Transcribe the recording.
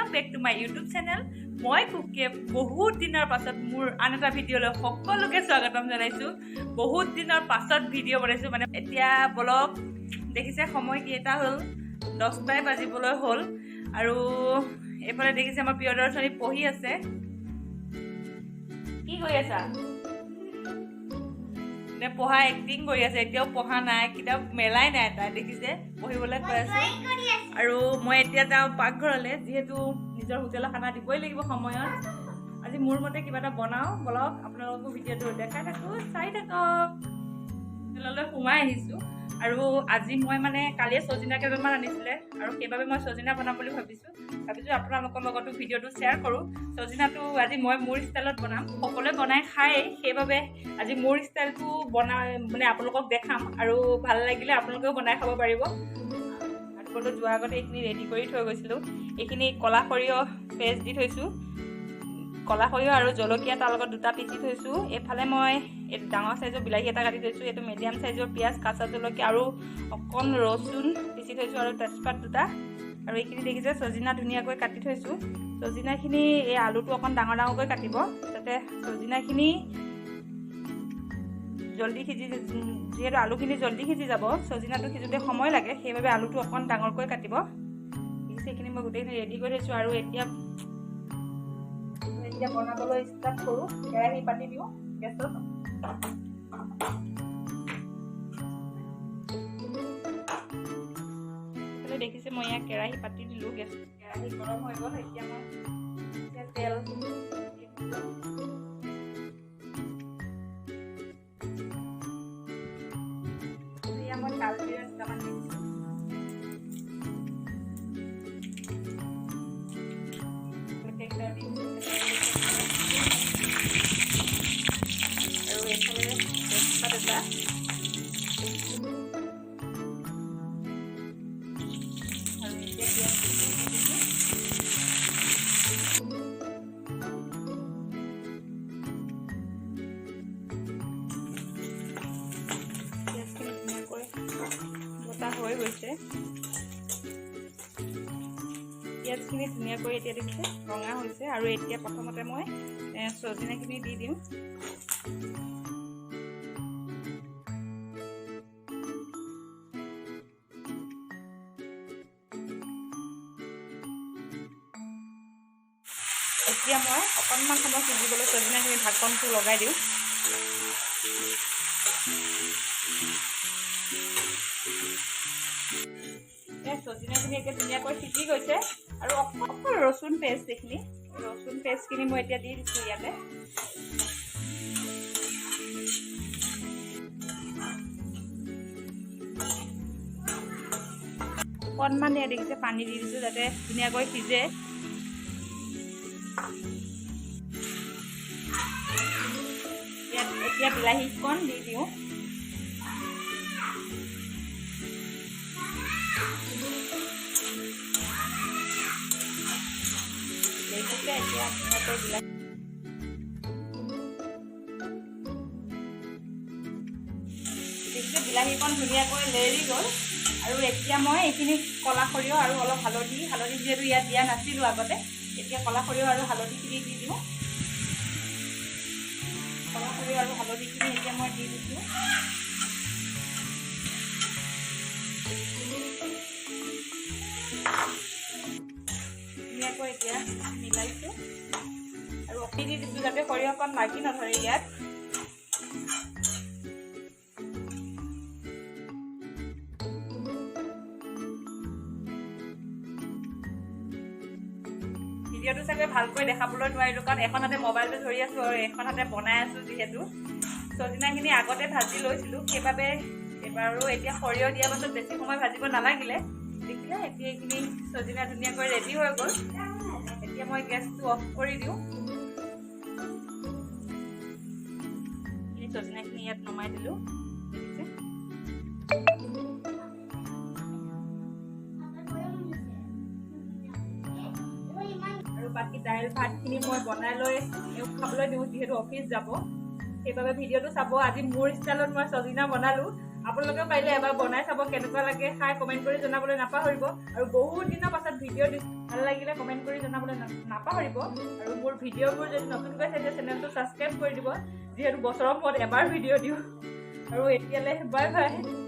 Welcome back to my YouTube channel मैं कुके बहुत दिनर पाছত मोर आन এটা ভিডিঅ'লৈ সকলোকে স্বাগতম জনাইছো। বহুত দিনৰ পাছত ভিডিঅ' বনাইছো মানে এতিয়া ব্লগ দেখিছে সময় কেইটা হ'ল 10টাই বাজিবলৈ হ'ল আৰু এফালে দেখিছে আমাৰ প্ৰিয়দৰ্শনী পঢ়ি আছে। কি কৰি আছা? নে পঢ়া এক্টিং কৰি আছে, এতিয়াও পঢ়া নাই, কিতাপ মেলাই নাই, তাই দেখিছে পঢ়িবলৈ কৈ আছে। আৰু মই এতিয়া যাওঁ পাকঘৰলৈ, যিহেতু নিজৰ হোটেলৰ খানা দিবই লাগিব সময়ত। আজি মোৰ মতে কিবা এটা বনাওঁ বলক, আপোনালোকো ভিডিঅ'টো দেখাই থাকোঁ, চাই থাকক। হোটেললৈ সোমাই আহিছোঁ আৰু আজি মই মানে কালিয়ে চজিনা কেইটামান আনিছিলে আৰু সেইবাবে মই চজিনা বনাম বুলি ভাবিছোঁ আপোনালোকৰ লগতো ভিডিঅ'টো শ্বেয়াৰ কৰোঁ। চজিনাটো আজি মই মোৰ ষ্টাইলত বনাম, সকলোৱে বনাই খায়, সেইবাবে আজি মোৰ ষ্টাইলটো বনাই মানে আপোনালোকক দেখাম আৰু ভাল লাগিলে আপোনালোকেও বনাই খাব পাৰিব। ভাতটো যোৱাৰ আগতে এইখিনি ৰেডি কৰি থৈ গৈছিলোঁ। এইখিনি ক'লা সৰিয়হ পেষ্ট দি থৈছোঁ, ক'লা সৰিয়হ আৰু জলকীয়া তাৰ লগত দুটা পিচি থৈছোঁ। এইফালে মই এইটো ডাঙৰ চাইজৰ বিলাহী এটা কাটি থৈছোঁ, এইটো মিডিয়াম চাইজৰ পিঁয়াজ, কাঁচা জলকীয়া আৰু অকণ ৰচুন পিচি থৈছোঁ আৰু তেজপাত দুটা। আৰু এইখিনি দেখিছে চজিনা ধুনীয়াকৈ কাটি থৈছোঁ। চজিনাখিনি এই আলুটো অকণ ডাঙৰ ডাঙৰকৈ কাটিব, যাতে চজিনাখিনি জল্দি সিজি, যিহেতু আলুখিনি জল্দি সিজি যাব, চজিনাটো সিজোতে সময় লাগে, সেইবাবে আলুটো অকণ ডাঙৰকৈ কাটিব। সেইখিনি মই গোটেইখিনি ৰেডি কৰি থৈছোঁ আৰু এতিয়া বনাবলৈ ষ্টাৰ্ট কৰোঁ। কেৰাহী পাতি দিওঁ গেছত। দেখিছে মই ইয়াত কেৰাহী পাতি দিলোঁ, গেছ কেৰাহী গৰম হৈ গ'ল। এতিয়া মই তেল মই কালজিৰা দুটামান দিছোঁ। আৰু এইফালে তেজপাত এটা, আৰু এতিয়া পিঁয়াজ হৈ গৈছে। পিঁয়াজখিনি ধুনীয়াকৈ এতিয়া দেখিছে ৰঙা হৈছে আৰু এতিয়া প্ৰথমতে মই চজিনাখিনি দি দিওঁ। এতিয়া মই অকণমান সময় সিজিবলৈ চজিনাখিনি ঢাকনটো লগাই দিওঁ। চজিনাখিনি এতিয়া ধুনীয়াকৈ সিজি গৈছে আৰু অকল ৰচুন পেষ্টখিনি মই এতিয়া দি দিছোঁ ইয়াতে। অকণমান ইয়াত দেখিছে পানী দি দিছোঁ যাতে ধুনীয়াকৈ সিজে। ইয়াত এতিয়া বিলাহীকণ দি দিওঁ। বিলাহীকণ ধুনীয়াকৈ লেৰি গ'ল আৰু এতিয়া মই এইখিনি ক'লা সৰিয়হ আৰু অলপ হালধি যিহেতু ইয়াত দিয়া নাছিলোঁ আগতে, এতিয়া ক'লা সৰিয়হ আৰু হালধিখিনি দি দিওঁ। ক'লা সৰিয়হ আৰু হালধিখিনি এতিয়া মই দি দিছোঁ। ধুনীয়াকৈ এতিয়া মিলাইছোঁ আৰু অতি দি দিছোঁ যাতে সৰিয়হকণ লাগি নধৰে ইয়াত। ভিডিঅ'টো চাগে ভালকৈ দেখাবলৈ নোৱাৰিলোঁ, কাৰণ এখন হাতে মোবাইলটো ধৰি আছোঁ আৰু এখন হাতে বনাই আছোঁ। যিহেতু চজিনাখিনি আগতে ভাজি লৈছিলোঁ, সেইবাবে আৰু এতিয়া সৰিয়হ দিয়াৰ পাছত বেছি সময় ভাজিব নালাগিলে। দেখিলে এতিয়া এইখিনি চজিনা ধুনীয়াকৈ ৰেডি হৈ গ'ল। এতিয়া মই গেছটো অফ কৰি দিওঁ। চজিনাখিনি ইয়াত নমাই দিলোঁ। আৰু বাকী দাইল ভাতখিনি মই বনাই লৈ খাবলৈ দিওঁ, যিহেতু অফিচ যাব, সেইবাবে ভিডিঅ'টো চাব। আজি মোৰ ষ্টাইলত মই চজিনা বনালোঁ আপোনালোকে পাৰিলে এবাৰ বনাই চাব, কেনেকুৱা লাগে খাই কমেণ্ট কৰি জনাবলৈ নাপাহৰিব। আৰু বহুত দিনৰ পাছত ভিডিঅ' ভাল লাগিলে কমেণ্ট কৰি জনাবলৈ নাপাহৰিব। আৰু মোৰ ভিডিঅ'বোৰ যদি নতুনকৈ চাইছে চেনেলটো ছাবস্ক্ৰাইব কৰি দিব, যিহেতু বছৰৰ মূৰত এবাৰ ভিডিঅ' দিওঁ। আৰু এতিয়ালৈ বাই বাই।